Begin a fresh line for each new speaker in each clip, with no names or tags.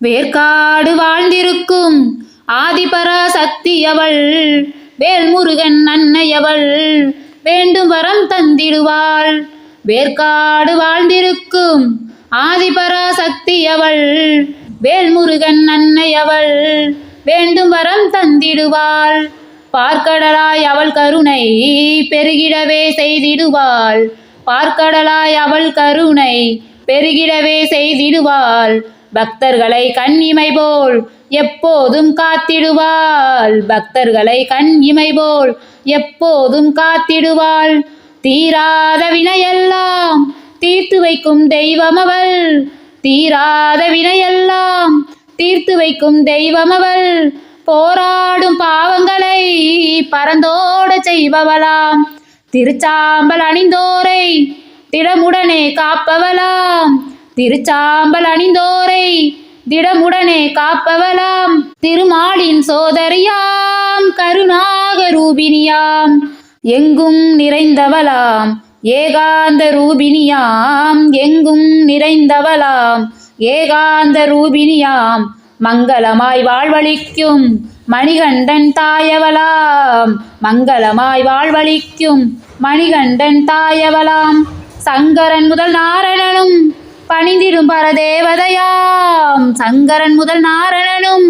வேர்க்காடு வாழ்ந்திருக்கும் ஆதிபராசக்தியவள், வேல்முருகன் அன்னையவள் வேண்டும் வரம் தந்திடுவாள். வேர்க்காடு வாழ்ந்திருக்கும் ஆதிபராசக்தியவள், வேல்முருகன் அன்னையவள் வேண்டும் வரம் தந்திடுவாள். பார்க்கடலாய் அவள் கருணை பெருகிடவே செய்திடுவாள். பார்க்கடலாய் அவள் கருணை பெருகிடவே செய்திடுவாள். பக்தர்களை கண்ணிமை போல் எப்போதும் காத்திடுவாள். பக்தர்களை கண்ணிமை போல் எப்போதும் காத்திடுவாள். தீராத வினையெல்லாம் தீர்த்து வைக்கும் தெய்வம் அவள். தீராத வினையெல்லாம் தீர்த்து வைக்கும் தெய்வம் அவள். போராடும் பாவங்களை பரந்தோட செய்பவளாம். திருச்சாம்பல் அணிந்தோரை திடமுடனே காப்பவளாம். திருச்சாம்பல் அணிந்தோரை திடமுடனே காப்பவளாம். திருமாலின் சோதரியாம், கருணாக ரூபினியாம், எங்கும் நிறைந்தவளாம். ஏகாந்த ரூபினியாம், எங்கும் நிறைந்தவளாம். ஏகாந்த ரூபினியாம், மங்களமாய் வாழ்வளிக்கும் மணிகண்டன் தாயவளாம். மங்களமாய் வாழ்வளிக்கும் மணிகண்டன் தாயவளாம். சங்கரன் முதல் நாரணனும் பணிந்திடும் பரதேவதையாம். சங்கரன் முதல் நாரணனும்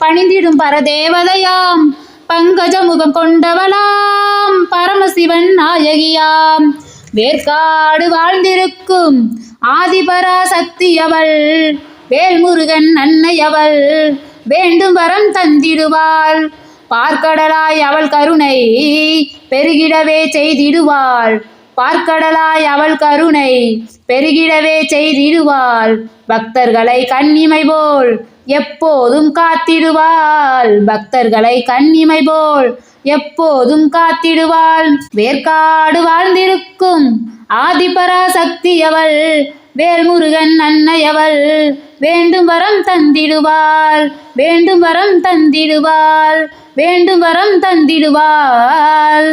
பணிந்திடும் பரதேவதையாம். பங்கஜமுகம் கொண்டவளாம், பரமசிவன் நாயகியாம். வேர்க்காடு வாழ்ந்திருக்கும் ஆதிபராசக்தியவள், வேல்முருகன் அன்னையவள் வேண்டும் வரம் தந்திடுவாள். பார்க்கடலாய் அவள் கருணை பெருகிடவே செய்திடுவாள். பார்க்கடலாய் அவள் கருணை பெருகிடவே செய்திடுவாள். பக்தர்களை கண்ணிமை போல் எப்போதும் காத்திடுவாள். பக்தர்களை கண்ணிமை போல் எப்போதும் காத்திடுவாள். வேர்க்காடு வாழ்ந்திருக்கும் ஆதிபராசக்தியவள், வேல்முருகன் அன்னையவள் வேண்டும் வரம் தந்திடுவாள். வேண்டும் வரம் தந்திடுவாள். வேண்டும் வரம் தந்திடுவாள்.